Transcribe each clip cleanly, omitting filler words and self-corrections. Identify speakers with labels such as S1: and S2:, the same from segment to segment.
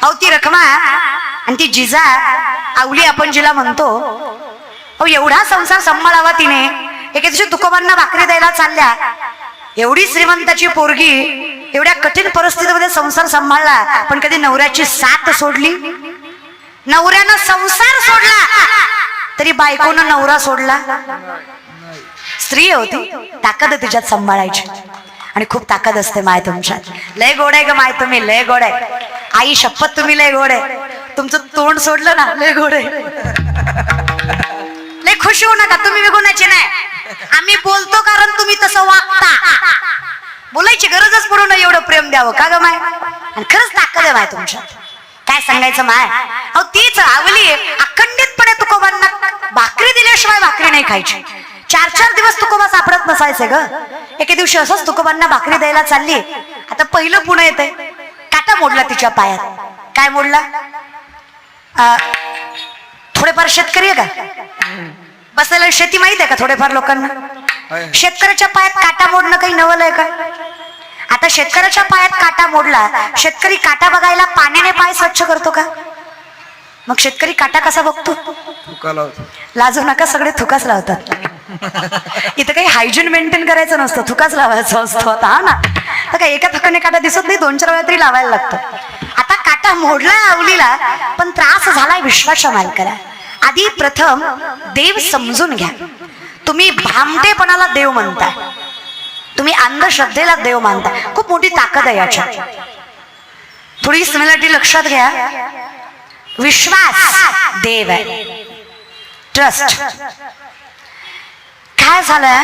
S1: अहो ती रखमा आणि ती जिजा आवली आपण जिला म्हणतो, अहो एवढा संसार सांभाळावा तिने. एके दिवशी तुकोबांना भाकरी द्यायला चालल्या, एवढी श्रीमंताची पोरगी एवढ्या कठीण परिस्थितीमध्ये संसार सांभाळला, पण कधी नवऱ्याची साथ सोडली? नवऱ्यानं संसार सोडला तरी बायकोनं नवरा सोडला? स्त्री होती, ताकद तिच्यात सांभाळायची. आणि खूप ताकद असते माय तुमच्यात. लय गोड आहे ग माय तुम्ही, लय गोड आहे. आई शपथ तुम्ही लय गोड आहे. तुमचं तोंड सोडलं ना, लय गोड आहे. लय खुश होऊ नका, तुम्ही विगुणाचे नाही. आम्ही बोलतो कारण तुम्ही तसं वागता. बोलायची गरजच पडू नये, एवढं प्रेम द्यावं का ग माय. आणि खरंच ताकद आहे माय तुमच्यात. काय सांगायचं माय. अहो तीच आवली अखंडितपणे तुकोबांना भाकरी दिल्याशिवाय भाकरी नाही खायची. 4-4 दिवस तुकोबा सापडत नसायचे ग. एके दिवशी असंच तुकोबांना भाकरी द्यायला चालली. आता पहिलं पुणे येते, काटा मोडला तिच्या पायात. काय मोडला? थोडेफार शेतकरी आहे का बसलेला? शेती माहित आहे का थोडेफार लोकांना? शेतकऱ्याच्या पायात काटा मोडणं काही नवल आहे का? आता शेतकऱ्याच्या पायात काटा मोडला, शेतकरी काटा बघायला पाण्याने पाय स्वच्छ करतो का? मग शेतकरी काटा कसा बघतो? लाजू नका, सगळे थुकाच लावतात. इथं काही हायजीन मेंटेन करायचं नसतं, थुकाच लावायचं असतो. आता हा ना, तर काय एका थकाने काटा दिसत नाही, 2-4 वेळा तरी लावायला लागतो. आता काटा मोडला आवलीला, पण त्रास झालाय विश्वाच्या मालकाला. आधी प्रथम देव समजून घ्या. तुम्ही भामटेपणाला देव म्हणताय, तुम्ही अंधश्रद्धेला देव मानताय. खूप मोठी ताकद आहे याच्यात. थोडी सिमिलरिटी लक्षात घ्या. विश्वास देव आहे, ट्रस्ट. काय झालंय,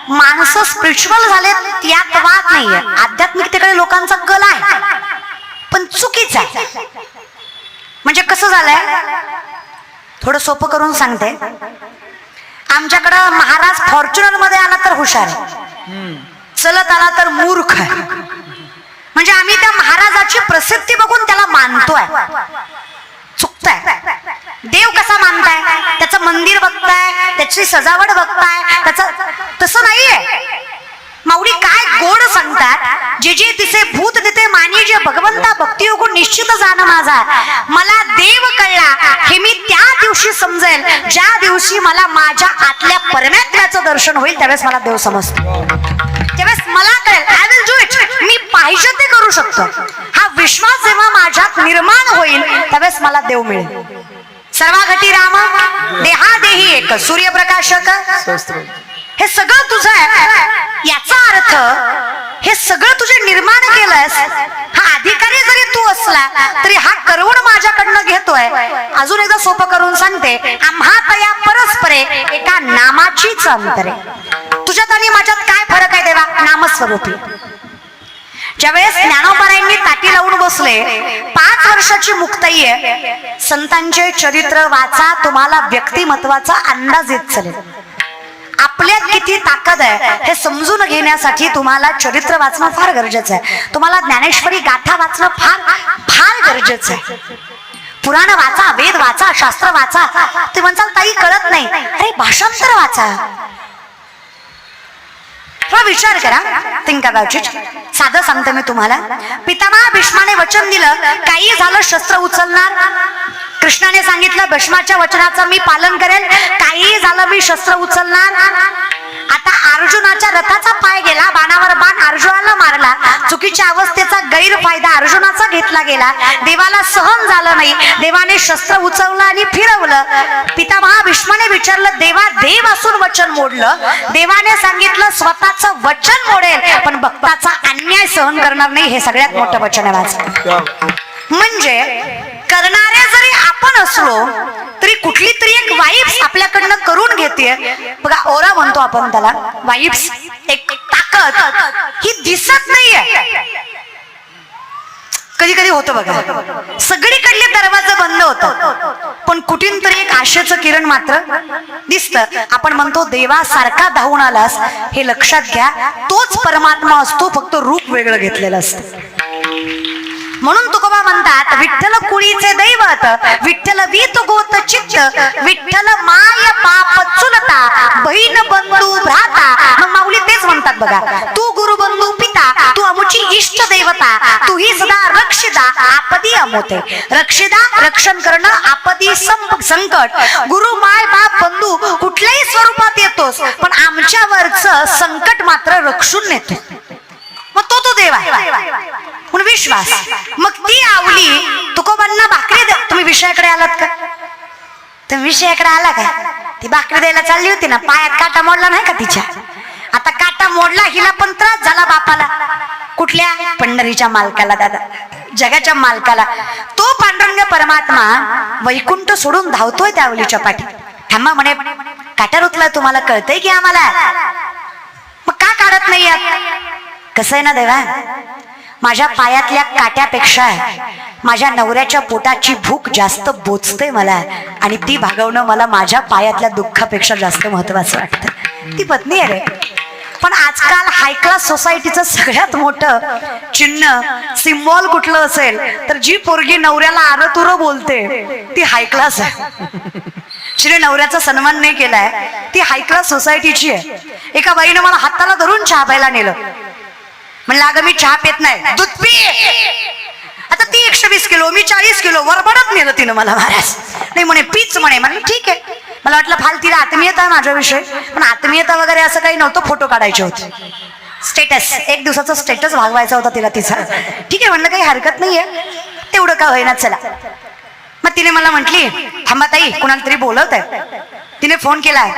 S1: माणसं स्पिरिच्युअल झालेत यात वाद नाहीये. आध्यात्मिकतेकडे लोकांचा कल आहे, पण चुकीचं आहे. म्हणजे कसं झालंय, थोडं सोपं करून सांगते. आमच्याकडं महाराज फॉर्च्युनर मध्ये आला तर हुशार आहे, चलत आला तर मूर्ख आहे. म्हणजे आम्ही त्या महाराजाची प्रसिद्धी बघून त्याला मानतोय. चुकताय. देव कसा मानताय? त्याचं मंदिर बघताय, त्याची सजावट बघताय, त्याचं तसं नाहीये. माऊली काय गोड सांगतात, जे जे तिचे भूत तिथे मानी, जे भगवंता भक्ती योग निश्चित जाणं माझा. मला देव कळला हे मी त्या दिवशी समजेल ज्या दिवशी मला माझ्या आतल्या परमात्म्याचं दर्शन होईल. त्यावेळेस मला देव समजतो, त्यावेळेस मला कळेल. I will do it. मी पाहिजे ते करू शकतो. हा विश्वास जेव्हा माझ्यात निर्माण होईल त्यावेळेस मला देव मिळेल. सर्वाघटी राम देहादेही एक, सूर्यप्रकाशक हे सगळं तुझं आहे. याचा अर्थ हे सगळं तुझे निर्माण केलंस. हा अधिकारी जरी तू असला तरी हा करवण माझ्याकडनं घेतोय. अजून एकदा सोपं करून सांगते. आम्हात या परस्परे एका नामाचीच अंतरे. तुझ्यात आणि माझ्यात काय फरक आहे देवा? नामस्वरूपी. ज्यावेळेस ज्ञानोबारायांनी ताटी लावून बसले, 5 वर्षाची मुक्ताई आहे. संतांचे चरित्र वाचा, तुम्हाला व्यक्तिमत्वाचा अंदाज येत चालेल. आपल्यात किती ताकद आहे हे समजून घेण्यासाठी तुम्हाला चरित्र वाचणं फार गरजेचं आहे. तुम्हाला ज्ञानेश्वरी गाथा वाचणं फार फार गरजेचं आहे. पुराण वाचा, वेद वाचा, शास्त्र वाचा. तुम्ही म्हणसाल ताई कळत नाही, अरे भाषांतर वाचा. थोडा विचार करा, थिंक अबाउट इट. साधं सांगते मी तुम्हाला. पितामह भीष्माने वचन दिलं, काही झालं शस्त्र उचलणार. कृष्णाने सांगितलं भीष्माच्या वचनाचं मी पालन करेल, काही झालं मी शस्त्र उचलणार. आता अर्जुनाच्या रथाचा पाय गेला, बाणावर बाण अर्जुनाला मारला. चुकीच्या अवस्थेचा गैरफायदा अर्जुनाचा घेतला गेला. देवाला सहन झालं नाही, देवाने शस्त्र उचललं आणि फिरवलं. पितामह भीष्माने विचारलं, देवा देव असून वचन मोडलं. देवाने सांगितलं स्वतःचं वचन मोडेल पण भक्ताचा अन्याय सहन करणार नाही. हे सगळ्यात मोठं वचन आहे माझं. म्हणजे करणारे जरी आपण असलो तरी कुठली तरी एक वाइब्स आपल्याकडनं करून घेते बघा. ओरा म्हणतो आपण त्याला, वाइब्स. एक ताकद ही दिसत नाहीये. कधी कधी होतं बघा, सगळीकडले दरवाजे बंद होतात पण कुठून तरी एक आशेचं किरण मात्र दिसतं. आपण म्हणतो देवासारखा धावून आलास, हे लक्षात घ्या. तोच परमात्मा असतो, फक्त रूप वेगळं घेतलेलं असतं. म्हणून तुकोबा म्हणतात, विठ्ठल कुळीचे दैवत, विठ्ठल वीत गोत चित्त, विठ्ठल माय बाप चुलता, बहीण बंधू भ्राता. मग माऊली तेच म्हणतात बघा, तू गुरु बंधू पिता, तू आमुची इष्ट देवता तुही सदा रक्षिता आपदी अमोते. रक्षिता रक्षण करणं, आपदी संकट. गुरु माय बाप बंधू कुठल्याही स्वरूपात येतोस पण आमच्यावरचं संकट मात्र रक्षून नेतो. मग तो देव आहे म्हणून विश्वास. मग ती आवली तुकोबांना भाकरी द्या. तुम्ही विषयाकडे आलात का? तुम्ही विषयाकडे आला का? ती भाकरी द्यायला चालली होती ना, पायात काटा मोडला नाही का तिच्या? आता काटा मोडला, हिला पण त्रास झाला बापाला. कुठल्या? पंढरीच्या मालकाला, दादा जगाच्या मालकाला. तो पांडुरंग परमात्मा वैकुंठ सोडून धावतोय त्या आवलीच्या पाठी. थांबा म्हणे, काटा रुतला तुम्हाला कळतंय की आम्हाला? मग का काढत नाही? कसं आहे ना देवा, माझ्या पायातल्या काट्यापेक्षा माझ्या नवऱ्याच्या पोटाची भूक जास्त बोचते मला, आणि ती भागवणं मला माझ्या पायातल्या दुःखापेक्षा जास्त महत्वाचं वाटतं. ती पत्नी आहे रे. पण आजकाल हाय क्लास सोसायटीचं सगळ्यात मोठं चिन्ह, सिम्बॉल कुठलं असेल तर जी पोरगी नवऱ्याला आरतुर बोलते ती हाय क्लास आहे. जिने नवऱ्याचा सन्मान नाही केलाय ती हाय क्लास सोसायटीची आहे. एका बाईने मला हाताला धरून चहा प्यायला नेलं. म्हणलं अगं मी चहा पेत नाही, दूध पी. आता ती 120 किलो, मी 40 किलो, वरबडत नेलं तिनं मला महाराज. नाही म्हणे पीच म्हणे. म्हणलं ठीक आहे. मला वाटलं फालतीला आत्मीयता माझ्याविषयी, पण आत्मीयता वगैरे असं काही नव्हतं. फोटो काढायचे होते, स्टेटस, एक दिवसाचा स्टेटस भागवायचा होता तिला तिचा. ठीक आहे म्हणलं, काही हरकत नाहीये, तेवढं का होईना चला. मग तिने मला म्हटली थांबा ताई, कुणाला तरी बोलवत आहे. तिने फोन केलाय.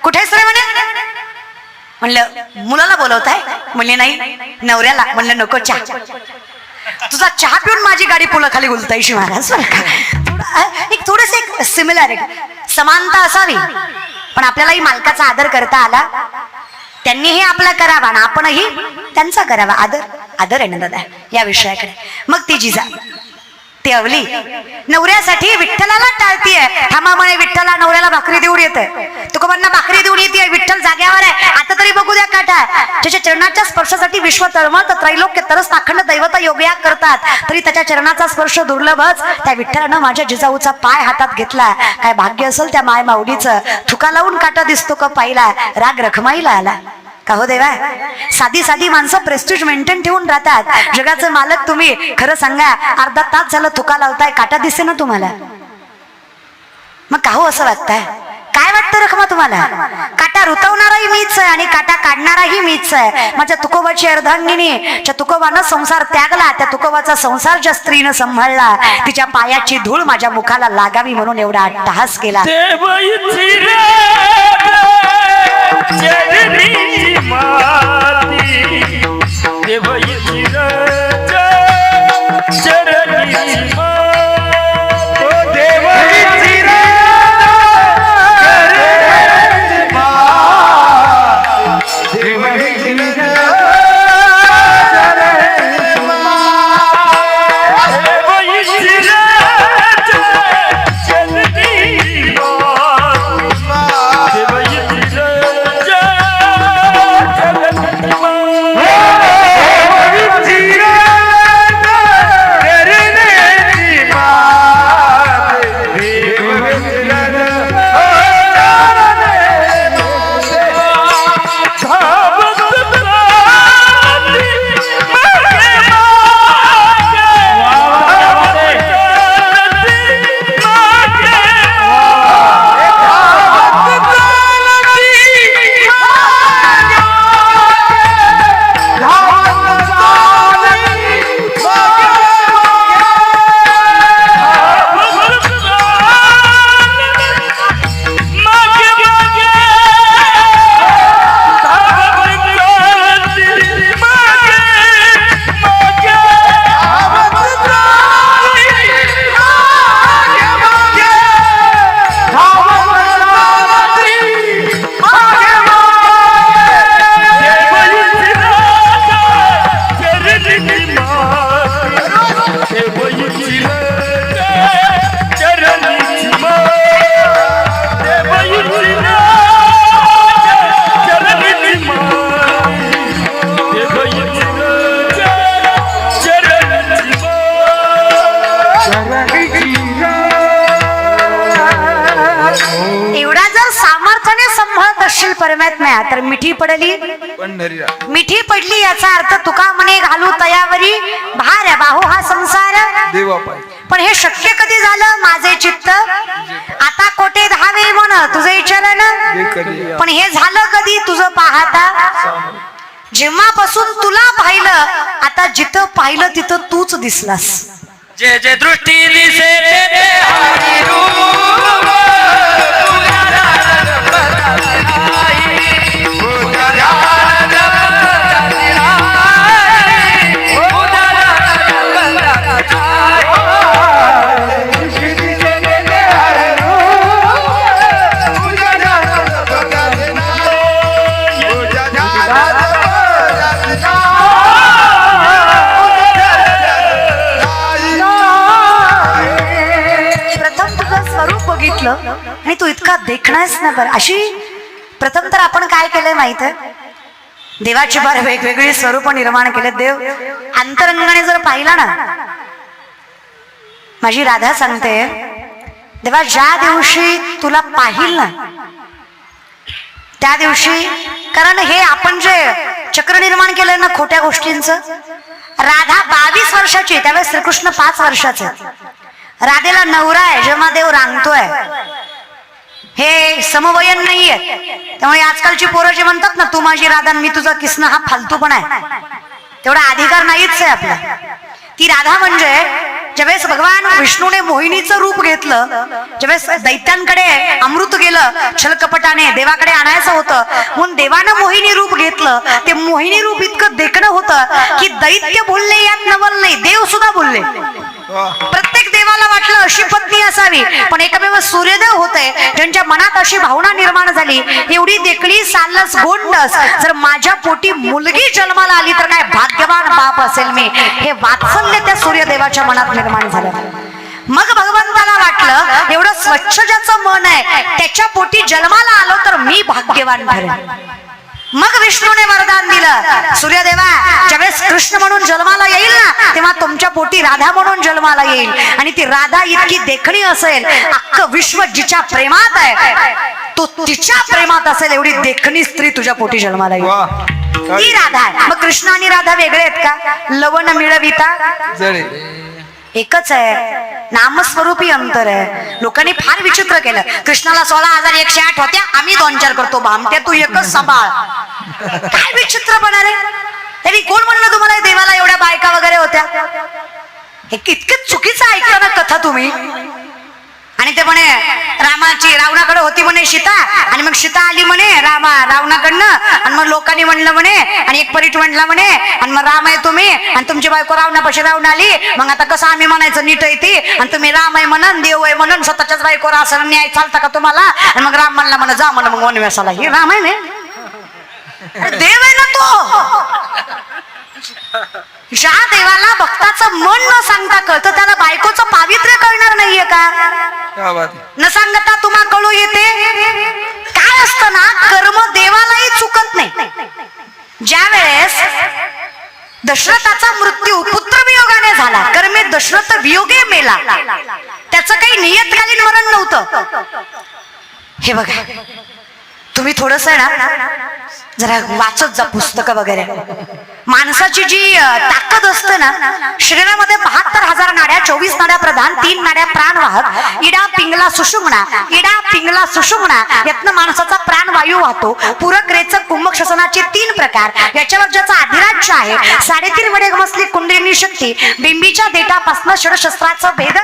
S1: कुठेच रे म्हणे. म्हणलं मुलाला बोलवताय? म्हणले नाही नवऱ्याला. म्हणलं नको चहा, तुझा चहा पिऊन माझी गाडी पुलाखाली गुलतायशी महाराज. एक थोडस एक सिमिलॅरिटी, समानता असावी, पण आपल्यालाही मालकाचा आदर करता आला. त्यांनीही आपला करावा आणि आपणही त्यांचा करावा. आदर आदर आहे ना दादा या विषयाकडे. मग ती जिजा ती अवली नवऱ्यासाठी विठ्ठलाला टाळतीये. थांबा म्हणे, विठ्ठला नवऱ्याला भाकरी देऊन येते, तुकोबांना भाकरी देऊन येते. विठ्ठल जाग्यावर आहे, आता तरी बघू द्या काटा. त्याच्या चरणाच्या स्पर्शासाठी विश्व तळमळत, त्रैलोक्य तरस, अखंड दैवता योगयाग करतात, तरी त्याच्या चरणाचा स्पर्श दुर्लभच. त्या विठ्ठलानं माझ्या जिजाऊचा पाय हातात घेतला. काय भाग्य असेल त्या माय माऊलीचं. थुका लावून काटा दिसतो का पाहिला, राग रखमाईला आला का हो देवा. साधी साधी माणसं प्रेस्टिज मेंटेन ठेवून राहतात. जगाचे मालक तुम्ही. खरं सांगा, अर्धा तास झालं थुका लावताय, काटा दिसे ना तुम्हाला? मग का हो असं वाटतंय? काय वाटतं रखमा तुम्हाला? काटा रुतवणाराही मीच आहे आणि काटा काढणाराही मीच आहे. माझ्या तुकोबाची अर्धांगिनी, ज्या तुकोबानं संसार त्यागला, त्या तुकोबाचा संसार ज्या स्त्रीनं सांभाळला, तिच्या पायाची धूळ माझ्या मुखाला लागावी म्हणून एवढा अट्टहास केला. म्हणत असशील परमात्म्या तर मिठी पडली
S2: पंढरीला
S1: मिठी पडली याचा अर्थ तुका म्हणे घालू तयावरी भार बाहू हा संसार
S2: देवा पाय
S1: पण हे शक्य कधी झालं माझे चित्त आता कोठे धावे म्हण तुझं विचारण पण हे झालं कधी तुझं पाहता जेव्हापासून तुला पाहिलं आता जिथं पाहिलं तिथं तूच दिसलास
S3: जे जे दृष्टी दिसे ते ते हरी रूप
S1: आणि तू इतका देखणारच ना बरं अशी प्रथम तर आपण काय केलंय माहित आहे देवाची फार वेगवेगळी स्वरूप निर्माण केले देव अंतरंगाने जर पाहिला ना माझी राधा सांगते देवा ज्या दिवशी तुला पाहिल ना त्या दिवशी कारण हे आपण जे चक्र निर्माण केलंय ना खोट्या गोष्टींचं राधा 22 वर्षाची त्यावेळेस श्रीकृष्ण 5 वर्षाचे राधेला नवरा आहे जेव्हा देव रांगतोय हे समवयन नाहीये त्यामुळे आजकालची पोरं जे म्हणतात ना तू माझी राधा मी तुझा कृष्ण हा फालतू पण आहे तेवढा अधिकार नाहीच आहे आपला ती राधा म्हणजे ज्यावेळेस भगवान विष्णूने मोहिनीचं रूप घेतलं ज्यावेळेस दैत्यांकडे अमृत गेलं छलकपटाने देवाकडे आणायचं होतं म्हणून देवानं मोहिनी रूप घेतलं ते मोहिनी रूप इतकं देखणं होतं की दैत्य बोलले यात नवल नाही देव सुद्धा बोलले प्रत्येक देवाला वाटलं अशी पत्नी असावी पण एकमेव सूर्यदेव होते ज्यांच्या मनात अशी भावना निर्माण झाली एवढी देखणी सालस गोंडस जर माझ्या पोटी मुलगी जन्माला आली तर काय भाग्यवान बाप असेल मी हे वात्सल्य त्या सूर्यदेवाच्या मनात निर्माण झालं मग भगवंताला वाटलं एवढं स्वच्छ ज्याचं मन आहे त्याच्या पोटी जन्माला आलो तर मी भाग्यवान ठरेन मग विष्णूने वरदान दिलं सूर्यदेवा ज्यावेळेस कृष्ण म्हणून जन्माला येईल ना तेव्हा तुमच्या पोटी राधा म्हणून जन्माला येईल आणि ती राधा इतकी देखणी असेल अख्खं विश्व जिच्या प्रेमात आहे तो तिच्या प्रेमात असेल एवढी देखणी स्त्री तुझ्या पोटी जन्माला येईल ती राधा आहे मग कृष्ण आणि राधा वेगळे आहेत का लवण मिळविता एकच आहे नामस्वरूपी अंतर आहे लोकांनी फार विचित्र केलं कृष्णाला 16,108 होत्या आम्ही 2-4 करतो भामट्या तू एकच सांभाळ काय विचित्रपणा रे तरी कोण म्हणलं तुम्हाला देवाला एवढ्या बायका वगैरे होत्या हे कितकं चुकीचं ऐकलं ना कथा तुम्ही आणि ते म्हणे रामाची रावणाकडे होती म्हणे सीता आणि मग सीता आली म्हणे रावणाकडनं आणि मग लोकांनी म्हणलं म्हणे आणि एक परीट म्हणला म्हणे आणि मग राम आहे तुम्ही आणि तुमची बायको रावणापाशी रावण आली मग आता कसं आम्ही म्हणायचं नीट आहे ती आणि तुम्ही राम आहे म्हणून देव आहे म्हणून स्वतःच्याच बायकोवर असं न्याय चालता का तुम्हाला आणि मग राम म्हणला म्हणा जा म्हणा मग वनव्यासाला ही राम आहे ना देव आहे ना तो ज्या देवाला भक्ताचं मन न सांगता कळतं त्याला बायकोचं पावित्र्य कळणार नाहीये का न सांगता तुम्हा कळू येते काय असतं ना कर्म देवालाही चुकत नाही ज्या वेळेस दशरथाचा मृत्यू पुत्र वियोगाने झाला कर्मे दशरथ वियोगे मेला त्याचं काही नियतकालीन मरण नव्हतं हे बघा तुम्ही थोडस ना जरा वाचत जा पुस्तकं वगैरे माणसाची जी ताकद असते ना शरीरामध्ये 72,000 नाड्या 24 नाड्या प्रधान 3 नाड्या प्राणवाहक इडा पिंगला सुषुम्ना यातनं माणसाचा प्राणवायू वाहतो पूरक रेचक कुंभक श्वसनाचे 3 प्रकार याच्यावर ज्याचा अधिराज्य आहे 3.5 वडे मसली कुंडलिनी शक्ती बिंबीच्या देठापासून षडशस्त्राचं भेद